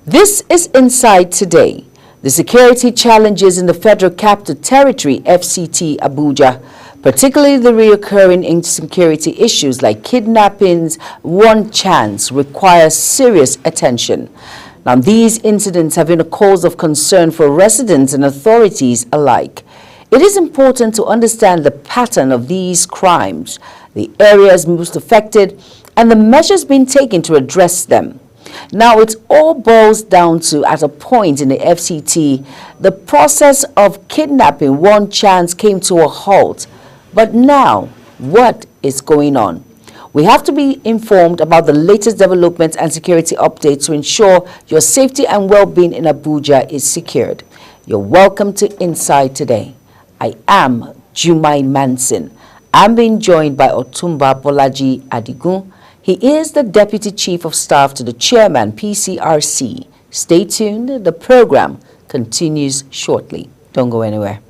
This is Inside Today. The security challenges in the Federal Capital Territory, FCT Abuja, particularly the recurring insecurity issues like kidnappings, one chance, require serious attention. Now, these incidents have been a cause of concern for residents and authorities alike. It is important to understand the pattern of these crimes, the areas most affected, and the measures being taken to address them. Now, it all boils down to, at a point in the FCT, the process of kidnapping one chance came to a halt. But now, what is going on? We have to be informed about the latest developments and security updates to ensure your safety and well-being in Abuja is secured. You're welcome to Inside Today. I am Jumai Manson. I'm being joined by Otumba Bolaji Adigun. He is the Deputy Chief of Staff to the Chairman, PCRC. Stay tuned. The program continues shortly. Don't go anywhere.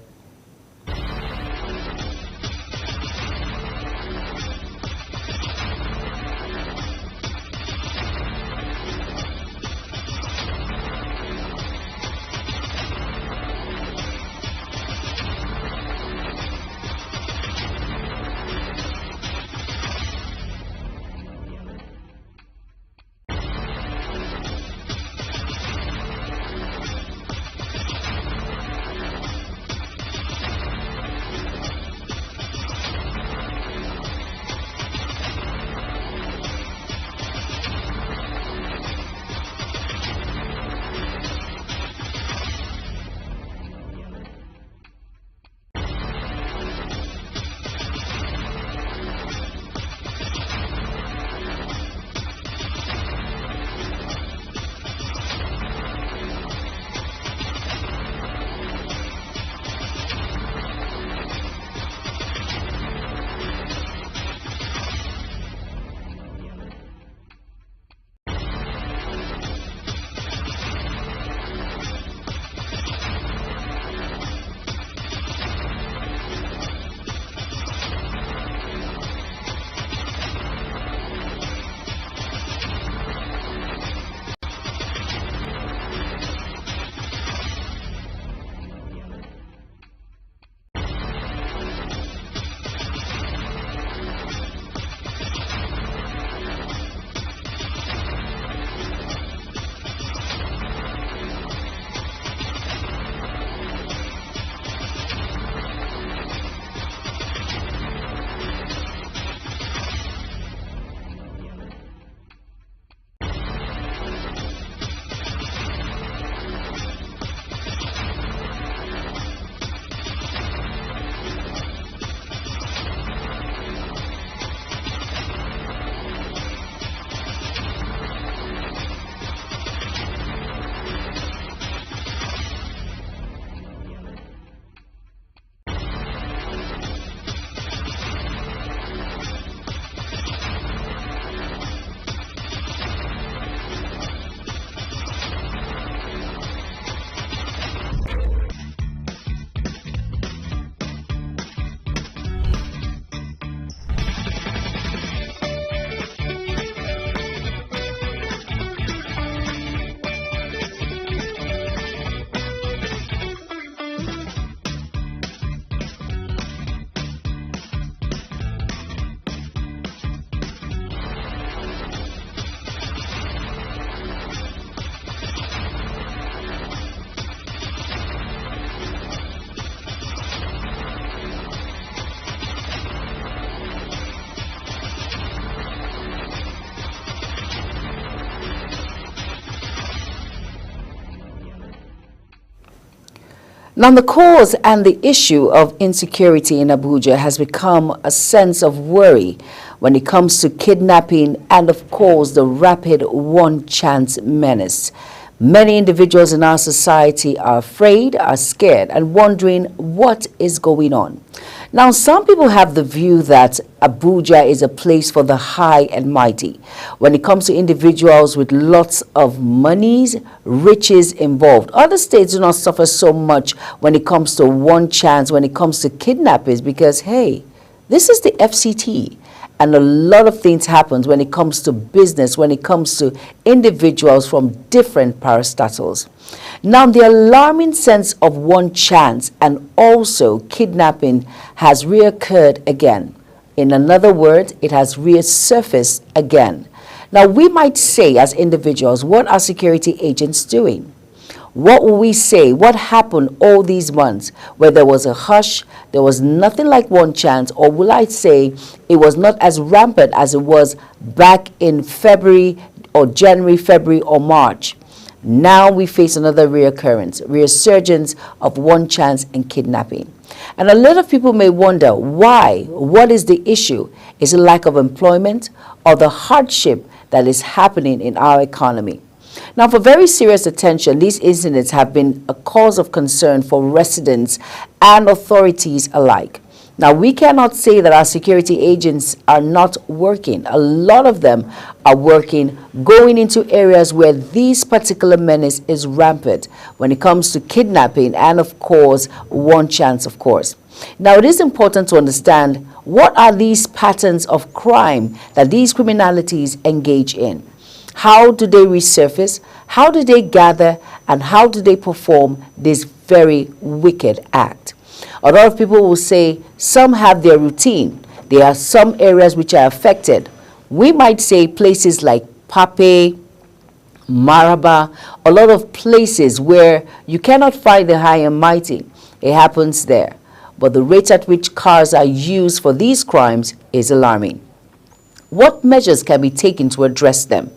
Now, the cause and the issue of insecurity in Abuja has become a sense of worry when it comes to kidnapping and, of course, the rapid one-chance menace. Many individuals in our society are afraid, are scared, and wondering what is going on. Now, some people have the view that Abuja is a place for the high and mighty when it comes to individuals with lots of monies, riches involved. Other states do not suffer so much when it comes to one chance, when it comes to kidnappers, because, hey, this is the FCT. And a lot of things happens when it comes to business, when it comes to individuals from different parastatals. Now, the alarming sense of one chance and also kidnapping has reoccurred again. In another word, it has resurfaced again. Now, we might say as individuals, what are security agents doing? What will we say? What happened all these months where there was a hush, there was nothing like one chance, or will I say it was not as rampant as it was back in February or January, February or March? Now we face another resurgence of one chance and kidnapping. And a lot of people may wonder why. What is the issue? Is it lack of employment or the hardship that is happening in our economy? Now, for very serious attention, these incidents have been a cause of concern for residents and authorities alike. Now, we cannot say that our security agents are not working. A lot of them are working, going into areas where this particular menace is rampant when it comes to kidnapping and, of course, one chance, of course. Now, it is important to understand what are these patterns of crime that these criminalities engage in. How do they resurface? How do they gather? And how do they perform this very wicked act? A lot of people will say some have their routine. There are some areas which are affected. We might say places like Pape, Maraba, a lot of places where you cannot find the high and mighty. It happens there. But the rate at which cars are used for these crimes is alarming. What measures can be taken to address them?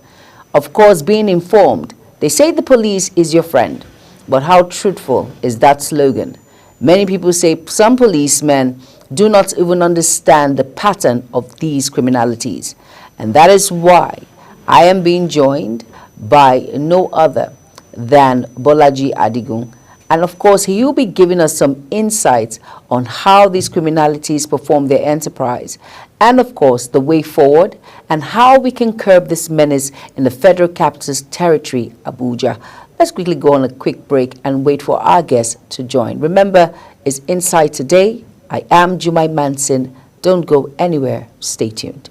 Of course, being informed. They say the police is your friend, but how truthful is that slogan? Many people say some policemen do not even understand the pattern of these criminalities. And that is why I am being joined by no other than Bolaji Adigun. And of course, he will be giving us some insights on how these criminalities perform their enterprise. And of course, the way forward and how we can curb this menace in the Federal Capital's territory, Abuja. Let's quickly go on a quick break and wait for our guests to join. Remember, it's Inside Today. I am Jumai Manson. Don't go anywhere. Stay tuned.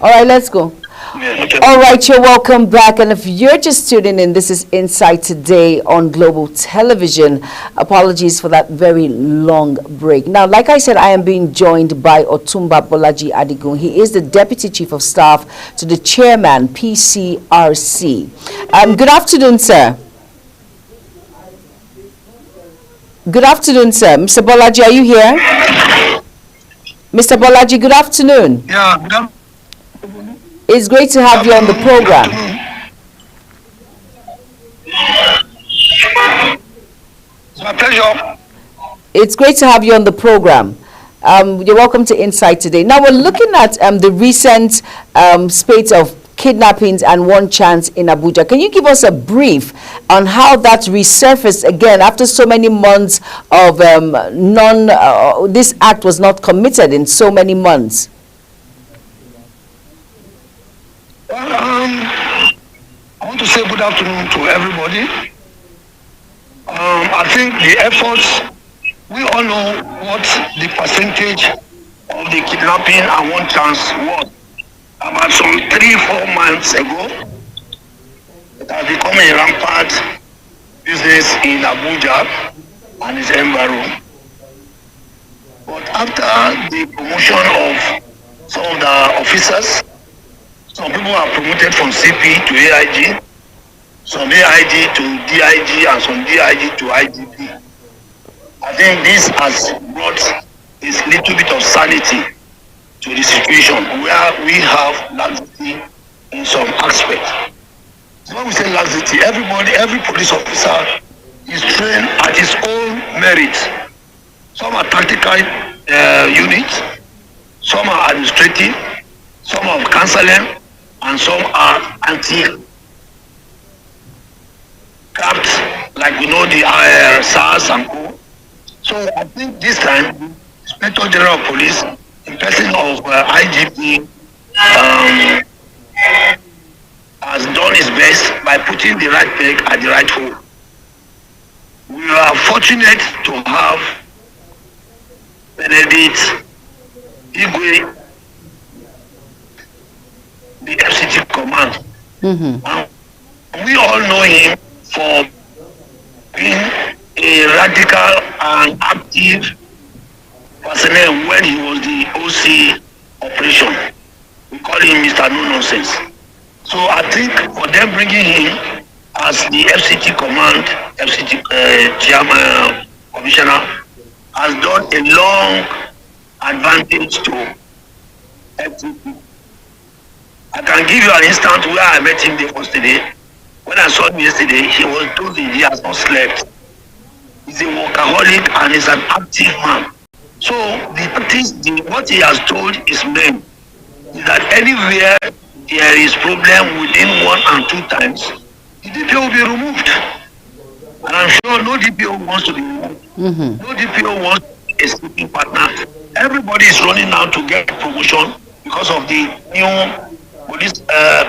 All right, let's go. Yeah, okay. All right, you're welcome back. And if you're just tuning in, this is Insight Today on Global Television. Apologies for that very long break. Now, like I said, I am being joined by Otumba Bolaji Adigun. He is the Deputy Chief of Staff to the Chairman, PCRC. Good afternoon, sir. Good afternoon, sir. Mr. Bolaji, are you here? Mr. Bolaji, good afternoon. Yeah, good afternoon. It's great to have you on the program. It's my pleasure. It's great to have you on the program. You're welcome to Insight Today. Now we're looking at the recent spate of kidnappings and one chance in Abuja. Can you give us a brief on how that resurfaced again after so many months of this act was not committed in so many months? Well, I want to say good afternoon to everybody. I think the efforts, we all know what the percentage of the kidnapping and one chance was. About some 3-4 months ago, it has become a rampant business in Abuja and its environment. But after the promotion of some of the officers, some people are promoted from CP to AIG, some AIG to DIG, and some DIG to IGP. I think this has brought this little bit of sanity to the situation where we have laxity in some aspects. So when we say laxity, every police officer is trained at his own merit. Some are tactical units, some are administrative, some are counseling, and some are anti-capped, like we know the SARS and co. So I think this time, Inspector General of Police, in person of IGP, has done his best by putting the right peg at the right hole. We are fortunate to have Benedict Igwe, the FCT command. We all know him for being a radical and active personnel when he was the OC operation. We call him Mr. No Nonsense. So I think for them bringing him as the FCT command, FCT chairman, commissioner, has done a long advantage to FCT. I can give you an instance where I met him the first day. When I saw him yesterday, he was dozing, he has not slept. He's a workaholic and he's an active man. So what he has told his men is that anywhere there is problem within 1 and 2 times, the DPO will be removed. And I'm sure no DPO wants to be removed. No DPO wants a sleeping partner. Everybody is running now to get promotion because of the new police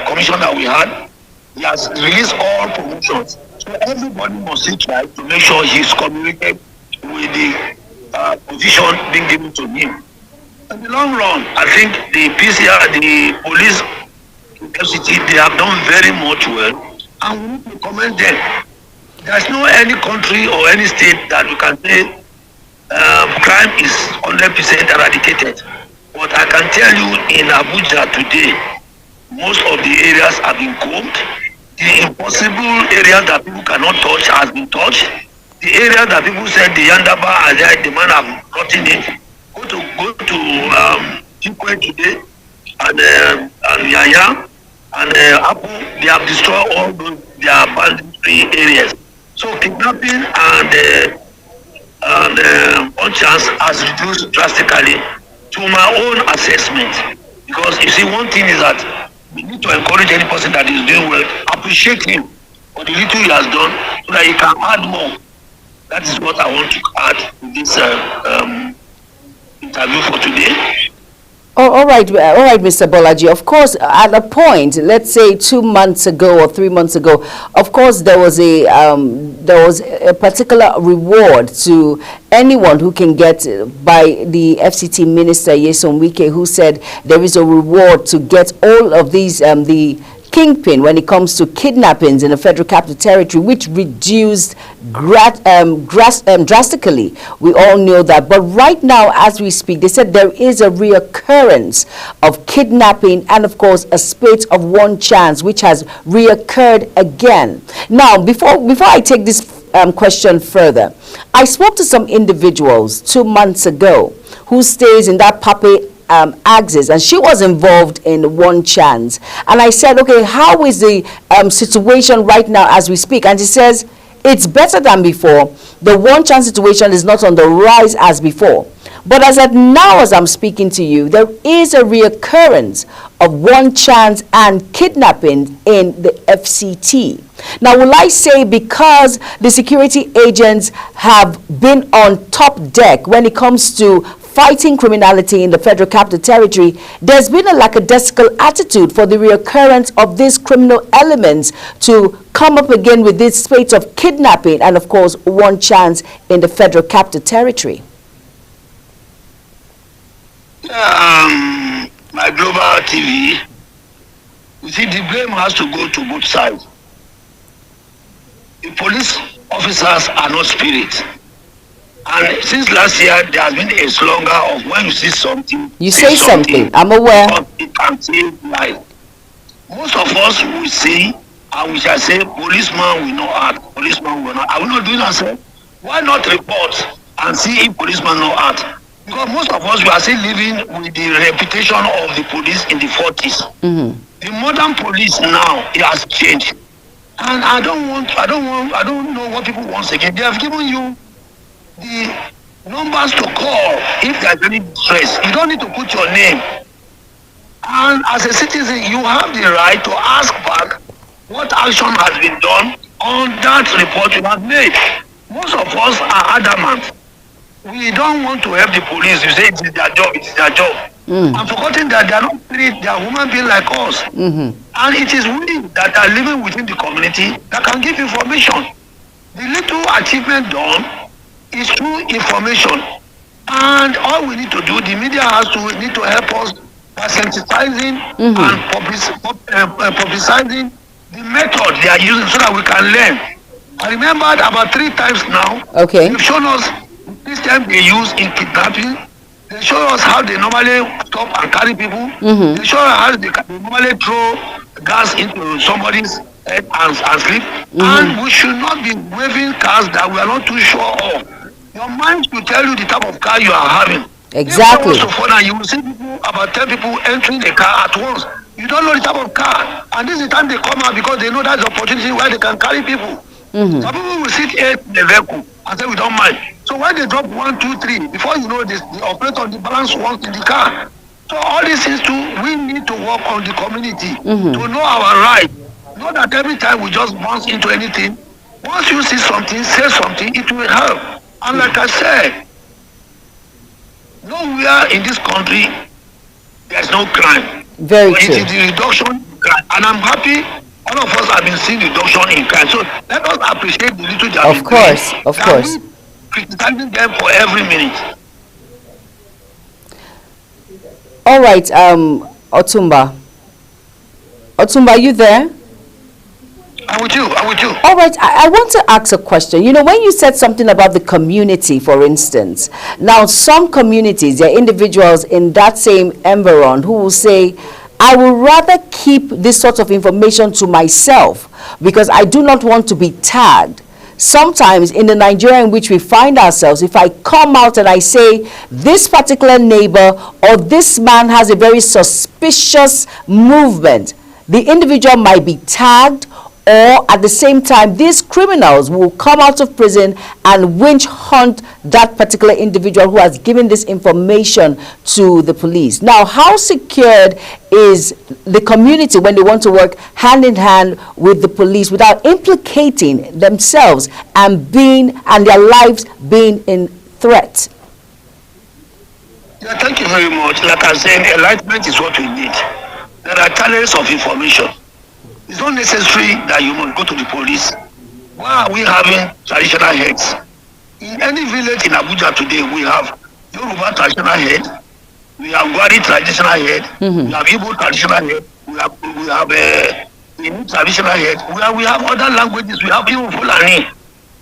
commission that we had. He has released all promotions. So everybody must try to make sure he's communicated with the position being given to him. In the long run, I think the PCR, the police, FCT, they have done very much well, and we need to commend them. There's no any country or any state that we can say crime is 100% eradicated. But I can tell you in Abuja today, most of the areas have been combed. The impossible areas that people cannot touch has been touched. The area that people said the Yandaba and the man have gotten it. Go to Chikwe today and Yaya and Apple, they have destroyed all their abandoned areas. So kidnapping and one chance has reduced drastically to my own assessment. Because you see, one thing is that we need to encourage any person that is doing well, appreciate him for the little he has done so that he can add more. That is what I want to add to this interview for today. Oh, all right, Mr. Bolaji. Of course, at a point, let's say 2 months ago or 3 months ago, of course, there was a particular reward to anyone who can get by the FCT Minister Nyesom Wike, who said there is a reward to get all of these the kingpin when it comes to kidnappings in the Federal Capital Territory, which reduced drastically. We all know that. But right now, as we speak, they said there is a reoccurrence of kidnapping and, of course, a spate of one chance, which has reoccurred again. Now, before I take this question further, I spoke to some individuals 2 months ago who stays in that Pape Axis, and she was involved in one chance. And I said, okay, how is the situation right now as we speak? And she says, it's better than before. The one chance situation is not on the rise as before. But as at now, as I'm speaking to you, there is a reoccurrence of one chance and kidnapping in the FCT. Now, will I say because the security agents have been on top deck when it comes to fighting criminality in the Federal Capital Territory, there's been a lackadaisical attitude for the reoccurrence of these criminal elements to come up again with this spate of kidnapping and, of course, one chance in the Federal Capital Territory? My Global TV, you see, the blame has to go to both sides. The police officers are not spirits. And since last year, there has been a slogan of when you see something, you say something. I'm aware. It can save life. Most of us will say, and we shall say, policeman will not act, policeman will not. Are we not doing that, sir? Why not report and see if policeman not act? Because most of us, we are still living with the reputation of the police in the 40s. Mm-hmm. The modern police now, it has changed. And I don't know what people want again. They have given you the numbers to call if there's any stress. You don't need to put your name. And as a citizen, you have the right to ask back what action has been done on that report you have made. Most of us are adamant. We don't want to help the police. You say it is their job, it is their job. I'm forgetting that they are not spirit, they are human beings like us. Mm-hmm. And it is we that are living within the community that can give information. The little achievement done is through information, and all we need to do, the media need to help us by sensitizing and publicizing the method they are using so that we can learn. I remembered about 3 times now. Okay. They've shown us this time they use in kidnapping. They show us how they normally stop and carry people. They show us how they normally throw gas into somebody's head and sleep. And we should not be waving cars that we are not too sure of. Your mind will tell you the type of car you are having. Exactly. You will see people, about 10 people entering the car at once. You don't know the type of car. And this is the time they come out because they know that's the opportunity where they can carry people. Some people will sit in the vehicle and say, we don't mind. So when they drop 1, 2, 3, before you know this, the operator on the balance works in the car. So all these things too, we need to work on the community to know our rights. Not that every time we just bounce into anything. Once you see something, say something, it will help. And like I said, nowhere in this country there's no crime. Very true. It is the reduction in crime. And I'm happy all of us have been seeing reduction in crime. So let us appreciate the little that of course, of course. Criticizing them for every minute. All right, Otumba. Otumba, are you there? I'm with you. All right, I want to ask a question. You know, when you said something about the community, for instance, now some communities, there are individuals in that same environment who will say, I would rather keep this sort of information to myself because I do not want to be tagged. Sometimes in the Nigeria in which we find ourselves, if I come out and I say this particular neighbor or this man has a very suspicious movement, the individual might be tagged, or at the same time, these criminals will come out of prison and winch hunt that particular individual who has given this information to the police. Now, how secured is the community when they want to work hand in hand with the police without implicating themselves and their lives being in threat? Yeah, thank you very much. Like I said, enlightenment is what we need. There are channels of information. It's not necessary that you must go to the police. Why are we having traditional heads? In any village in Abuja today, we have Yoruba traditional head, we have Gwari traditional head, we have Igbo traditional head, we have Inuit traditional head, we have other languages, we have even Fulani.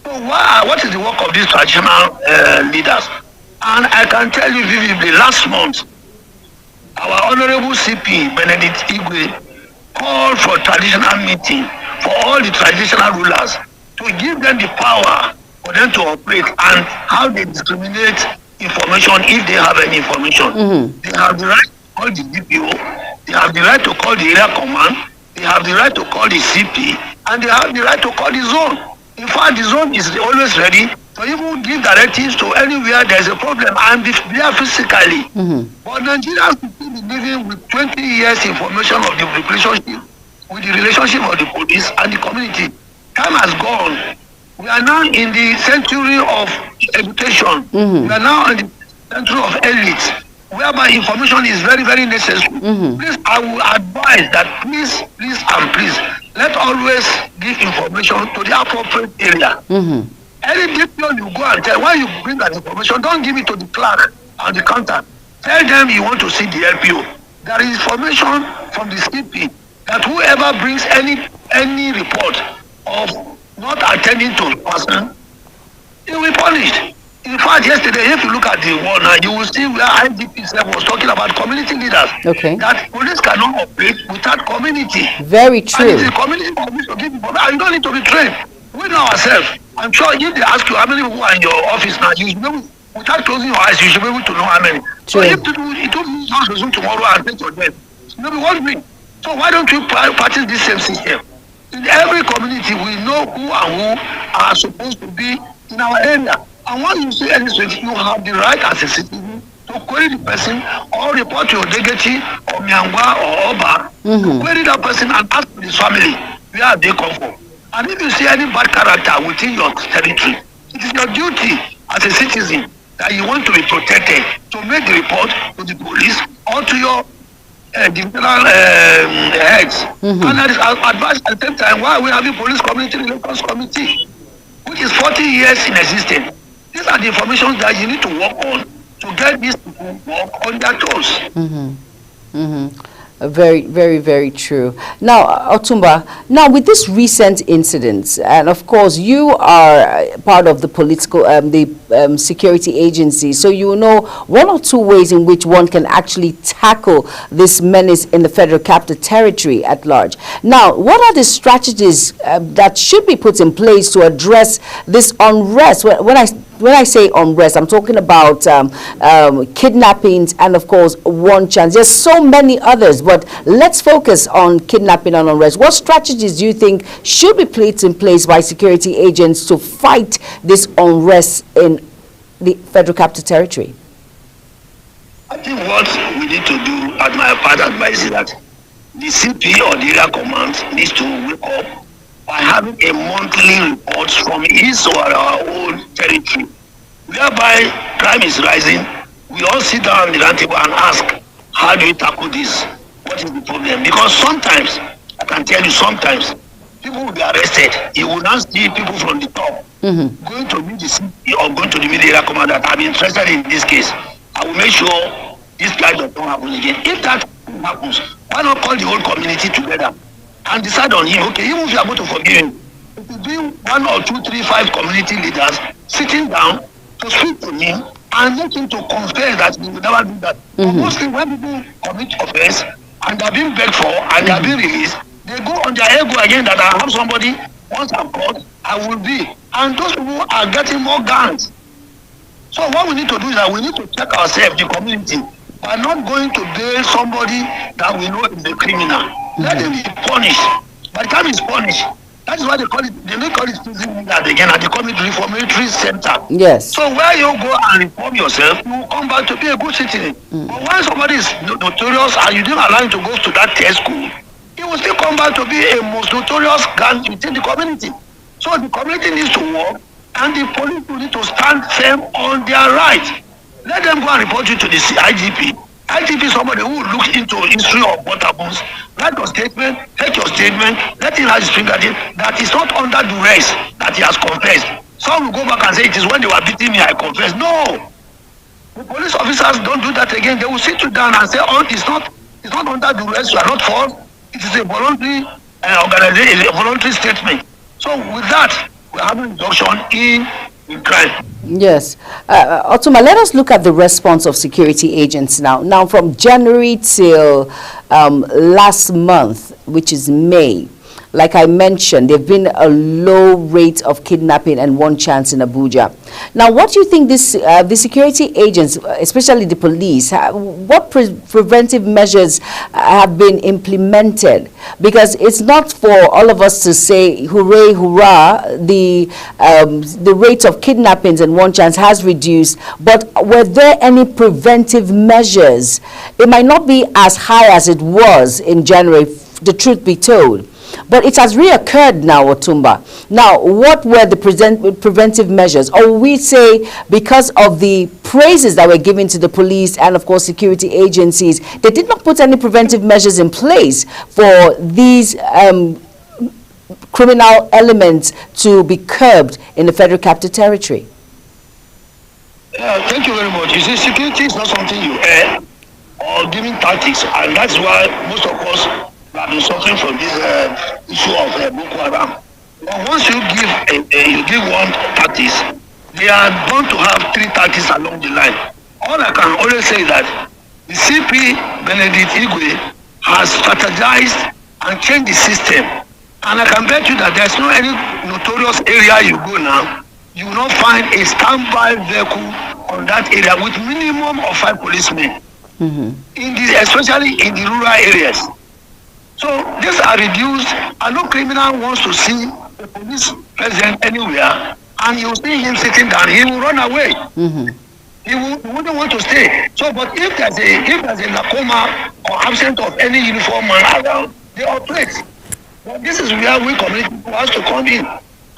So what is the work of these traditional leaders? And I can tell you vividly, last month, our Honorable CP, Benedict Igwe, called for traditional meeting for all the traditional rulers to give them the power for them to operate and how they discriminate information if they have any information. They have the right to call the DPO, they have the right to call the area command, they have the right to call the CP, and they have the right to call the zone. In fact, the zone is always ready to even give directives to anywhere there is a problem and be there physically. But Nigerians will be living with 20 years information of the relationship, with the relationship of the police and the community. Time has gone. We are now in the century of education. We are now in the century of elite, whereby information is very, very necessary. Please, I will advise that please, let always give information to the appropriate area. Any DPO you go and tell, when you bring that information, don't give it to the clerk and the counter. Tell them you want to see the LPO. There is information from the CP that whoever brings any report of not attending to a person, he will be punished. In fact, yesterday, if you look at the one now, you will see where IGP was talking about community leaders. Okay. That police cannot operate without community. Very true. And it's the community to give information. You don't need to be trained. We know ourselves. I'm sure if they ask you how many people are in your office now, you should be able, without closing your eyes, you should be able to know how many. True. So if it will be not resume tomorrow and take your death, maybe 1 week. So why don't we practice this same system? In every community, we know who and who are supposed to be in our area. And when you see any situation, you have the right as a citizen to query the person or report to your Degeti or Miangwa or Oba to query that person and ask his family where they come from. And if you see any bad character within your territory, it is your duty as a citizen that you want to be protected to make the report to the police or to your divisional heads. And that is advised at the same time why we having police community relations committee, which is 40 years in existence. These are the information that you need to work on to get these people work on their toes. Very, very, very true. Now, Otumba, now with this recent incident, and of course you are part of the political, security agency, so you know one or two ways in which one can actually tackle this menace in the Federal Capital Territory at large. Now, what are the strategies that should be put in place to address this unrest? When I say unrest, I'm talking about kidnappings and, of course, one chance. There's so many others, but let's focus on kidnapping and unrest. What strategies do you think should be put in place by security agents to fight this unrest in the Federal Capital Territory? I think what we need to do, at my part advice, is that the CP or the area command needs to wake up by having a monthly report from his or our own territory, whereby crime is rising. We all sit down at the round table and ask, how do we tackle this? What is the problem? Because sometimes, I can tell you, sometimes people will be arrested. You will not see people from the top going to meet the CP or going to the media command that I'm interested in this case. I will make sure this guy does not happen again. If that happens, why not call the whole community together and decide on him? Okay, even if you are going to forgive him, it will be 1 or 2, 3, 5 community leaders sitting down to speak to him and make him to confess that he will never do that. But mostly when people commit offense and they are being begged for and they are being released, they go on their ego again that I have somebody, once I'm caught, I will be. And those people are getting more guns. So what we need to do is that we need to check ourselves, the community, by not going to bail somebody that we know is a criminal. Let him be punished. By the time he's punished, that is why they call it, they may call it prison again, and they call it reformatory center. Yes. So where you go and reform yourself, you will come back to be a good citizen. But when somebody is notorious and you didn't allow him to go to that test school, he will still come back to be a most notorious gang within the community. So the community needs to work, and the police will need to stand firm on their right. let them go and report you to the IGP. IGP is somebody who will look into history of what happens. Write your statement, take your statement, let him have his fingertip. That is not under duress that he has confessed. Some will go back and say it is when they were beating me I confessed. No. The police officers don't do that again. They will sit you down and say, oh, it's not under duress, you are not false. It is a voluntary organization, a voluntary statement. So with that, we are having reduction in crime. Yes. Otuma, let us look at the response of security agents now. Now, from January till last month, which is May, like I mentioned, there have been a low rate of kidnapping and one chance in Abuja. Now, what do you think the security agents, especially the police, what preventive measures have been implemented? Because it's not for all of us to say, hooray, hurrah, the rate of kidnappings and one chance has reduced, but were there any preventive measures? It might not be as high as it was in January, the truth be told. But it has reoccurred now, Otumba. Now, what were the preventive measures? Or we say because of the praises that were given to the police and, of course, security agencies, they did not put any preventive measures in place for these criminal elements to be curbed in the Federal Capital Territory. Thank you very much. You see, security is not something you air or giving tactics, and that's why most of us have been suffering from this issue of Boko Haram. But once you give one tactics, they are bound to have three tactics along the line. All I can always say is that the CP Benedict Igwe has strategized and changed the system. And I can bet you that there's no any notorious area you go now, you will not find a standby vehicle on that area with minimum of 5 policemen. Especially in the rural areas. So these are reduced, and no criminal wants to see the police present anywhere, and you see him sitting down, he will run away. He wouldn't want to stay. So, but if there's a Nakoma or absence of any uniform man around, they operate. But this is where we community people has to come in,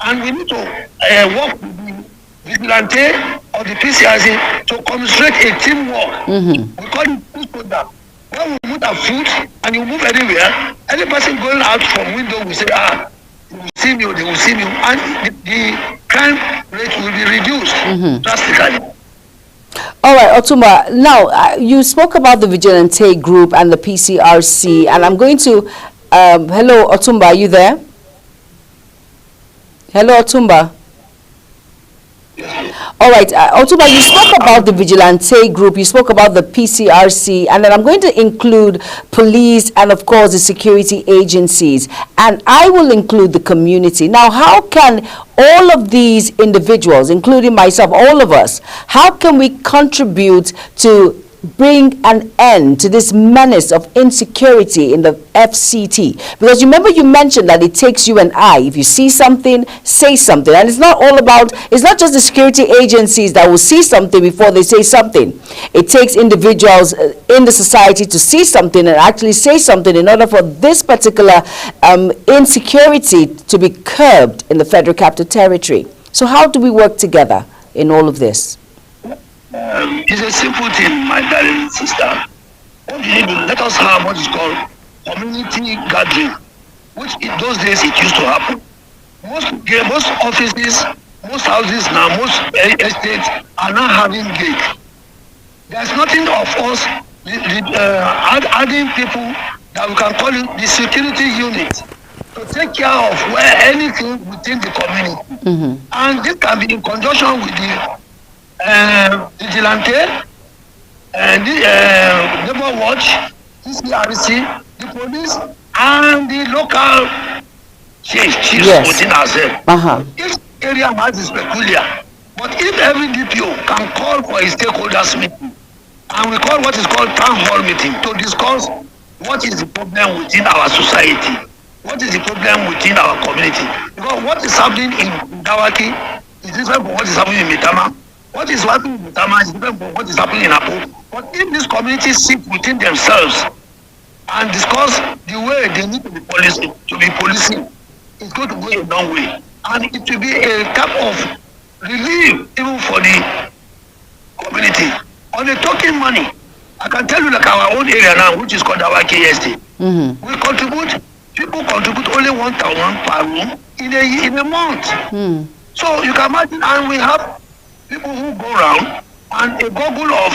and we need to work with the vigilante or the PCRC to construct a teamwork. We call it push program. When we move our foot and you move anywhere, any person going out from window will say, they will see me, they will see me, and the crime rate will be reduced drastically. All right, Otuma, now you spoke about the Vigilante group and the PCRC, and I'm going to, hello, Otumba, are you there? Hello, Otumba. All right, Otumba, you spoke about the Vigilante group, you spoke about the PCRC, and then I'm going to include police and, of course, the security agencies, and I will include the community. Now, how can all of these individuals, including myself, all of us, how can we contribute to bring an end to this menace of insecurity in the FCT? Because remember, you mentioned that it takes you and I. If you see something, say something. And it's not just the security agencies that will see something before they say something. It takes individuals in the society to see something and actually say something in order for this particular insecurity to be curbed in the Federal Capital Territory. So how do we work together in all of this? It's a simple thing, my darling sister. What you need to let us have what is called community gathering, which in those days it used to happen. Most offices, most houses now, most estates are now having gate. There's nothing of us adding people that we can call it the security unit to take care of where anything within the community. And this can be in conjunction with the Vigilante, the Neighbor Watch, PCRC, the police, and the local chiefs within ourselves. Each area has its peculiar, but if every DPO can call for a stakeholders meeting, and we call what is called town hall meeting to discuss what is the problem within our society, what is the problem within our community, because what is happening in Dawaki is different from what is happening in Mitama. What is happening in Mitama is different from what is happening in Apo. But if these communities sit within themselves and discuss the way they need to be policing, it's going to go a long way. And it will be a type of relief even for the community. On the token money, I can tell you like our own area now, which is called our KST. We contribute, people contribute only 1,000 per room in a month. So you can imagine, and we have people who go around and a goggle of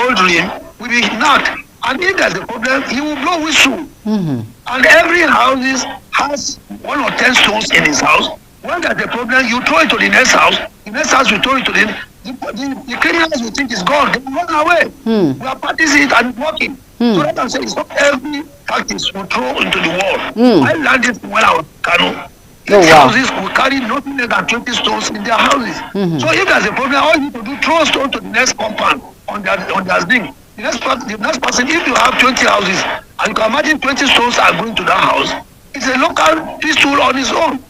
old rim will be knocked. And if there's a problem, he will blow whistle. And every house has 1 or 10 stones in his house. When there's a problem, you throw it to the next house. The next house will throw it to the criminals will think it's gone. They will run away. We are practicing it and it's working. So that I'm saying, it's not every practice we throw into the wall. I learned this when I was Kano. Houses will carry nothing less than 20 stones in their houses. So if there's a problem, all you need to do, throw a stone to the next compound on their thing. The next person, if you have 20 houses, and you can imagine 20 stones are going to that house, it's a local pistol on its own.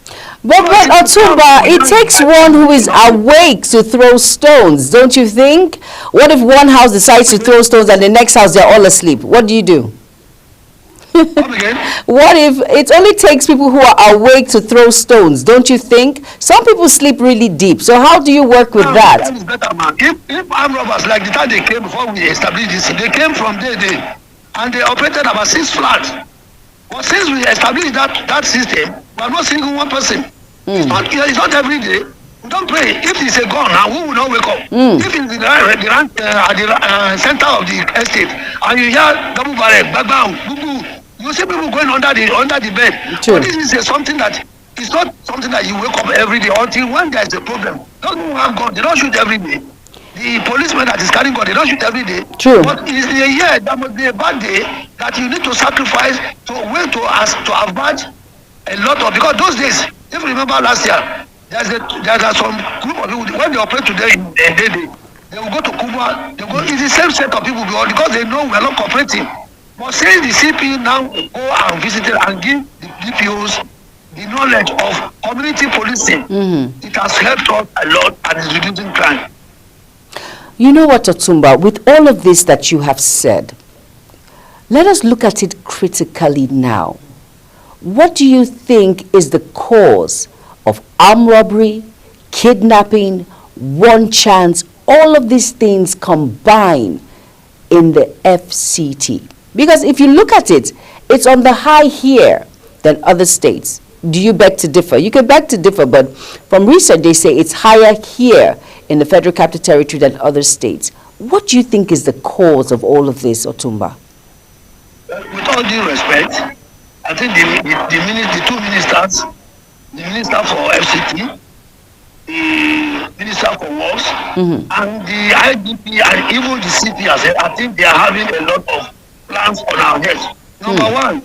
But Otumba, it takes one who is awake to throw stones, don't you think? What if one house decides to throw stones and the next house they're all asleep? What do you do? What if it only takes people who are awake to throw stones, don't you think? Some people sleep really deep, so how do you work with that? That is better, man. If armed robbers, like the time they came before we established this, they came from day, and they operated about 6 flats. But since we established that system, we have not seen one person. It's not every day. We don't pray. If it's a gun now, who will not wake up? If it's at the center of the estate, and you hear double barrel, bang, boo, you see people going under the bed. True. But this is something that it's not something that you wake up every day until when there's a problem. Those who have gun, they don't shoot every day. The policeman that is carrying gun, they don't shoot every day. True. But it's a year, that must be a bad day that you need to sacrifice to avoid a lot of, because those days, if you remember last year, there's some group of people, when they operate today in Dede, they will go to Cuba, it's the same set of people because they know we are not cooperating. But since the CP now go and visit it and give the DPOs the knowledge of community policing, it has helped us a lot and is reducing crime. You know what, Otumba, with all of this that you have said, let us look at it critically now. What do you think is the cause of armed robbery, kidnapping, one chance, all of these things combined in the FCT? Because if you look at it, it's on the high here than other states. Do you beg to differ? You can beg to differ, but from research they say it's higher here in the Federal Capital Territory than other states. What do you think is the cause of all of this, Otumba? With all due respect, I think the two ministers, the minister for FCT, the minister for works, and the IDP and even the CP, I think they are having a lot of plans on our heads. Number one,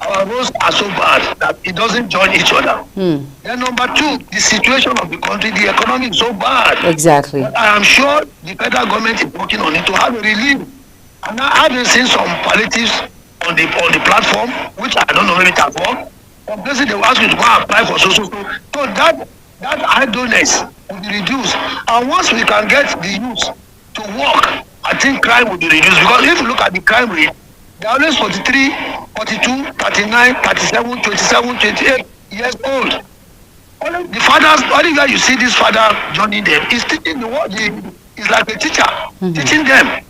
our roads are so bad that it doesn't join each other. Then number two, the situation of the country, the economy is so bad. Exactly. But I am sure the federal government is working on it to have a relief. And I've been seeing some palliatives on the platform, which I don't know maybe it has worked. Some places they will ask you to go and apply for social. So that idleness will be reduced. And once we can get the youth to work, I think crime will be reduced. Because if you look at the crime rate, they are always 43, 42, 39, 37, 27, 28 years old. Only the fathers, only where you see this father joining them, is teaching the world. He's like a teacher, teaching them.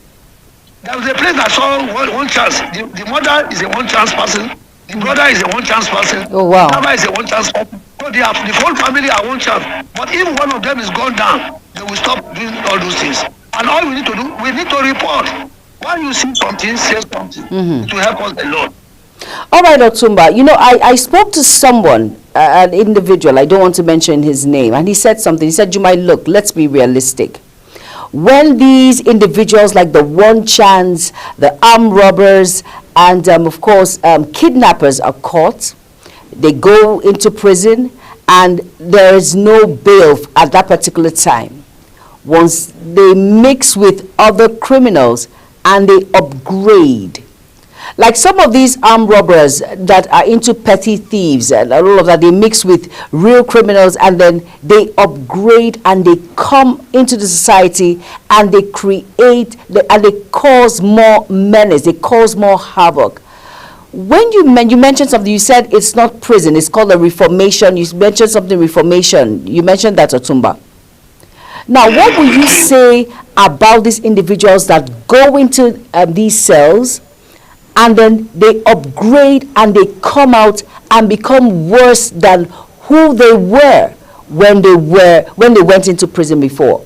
There was a place that saw one chance. The mother is a one chance person. The brother is a one chance person. Oh, wow. The father is a one chance person. So the whole family are one chance. But if one of them is gone down, they will stop doing all those things. And all we need to do, we need to report. When you see something, say something. It will help us a lot. All right, Otumba, you know, I spoke to someone, an individual, I don't want to mention his name, and he said something. He said, Jumai, look, let's be realistic. When these individuals like the one chance, the armed robbers, and of course, kidnappers are caught, they go into prison, and there is no bail at that particular time. Once they mix with other criminals and they upgrade, like some of these armed robbers that are into petty thieves and all of that, they mix with real criminals and then they upgrade and they come into the society and they create and they cause more menace, they cause more havoc. When you mentioned something, you said it's not prison, it's called a reformation. You mentioned something, reformation. You mentioned that, Otumba. Now, what will you say about these individuals that go into these cells and then they upgrade and they come out and become worse than who they were when they went into prison before?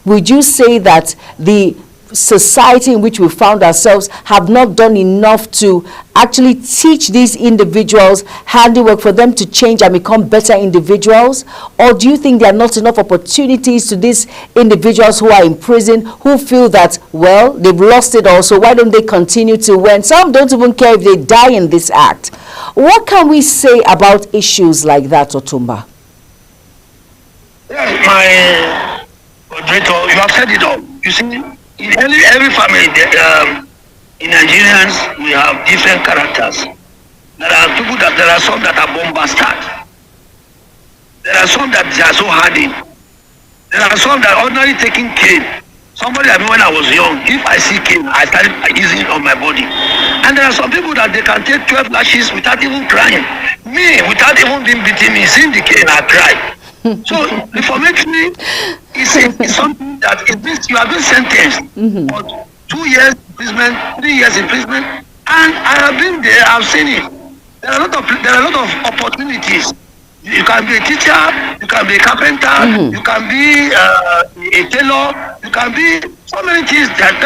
Would you say that the society in which we found ourselves have not done enough to actually teach these individuals handiwork for them to change and become better individuals? Or do you think there are not enough opportunities to these individuals who are in prison who feel that, well, they've lost it all, so why don't they continue to win? Some don't even care if they die in this act. What can we say about issues like that, Otumba? Yes, my moderator, you have said it all. You see, in every family, in Nigerians, we have different characters. There are some that are bomb bastard. There are some that are so hardened. There are some that are ordinarily taking cane. Somebody, I mean, when I was young, if I see cane, I started using it on my body. And there are some people that they can take 12 lashes without even crying. Me, without even being beaten, me, seeing the cane, I cry. So reformatory is something that it means you have been sentenced for 2 years imprisonment, 3 years imprisonment, and I have been there. I've seen it. There are a lot of opportunities. You can be a teacher, you can be a carpenter, you can be a tailor, you can be so many things. There are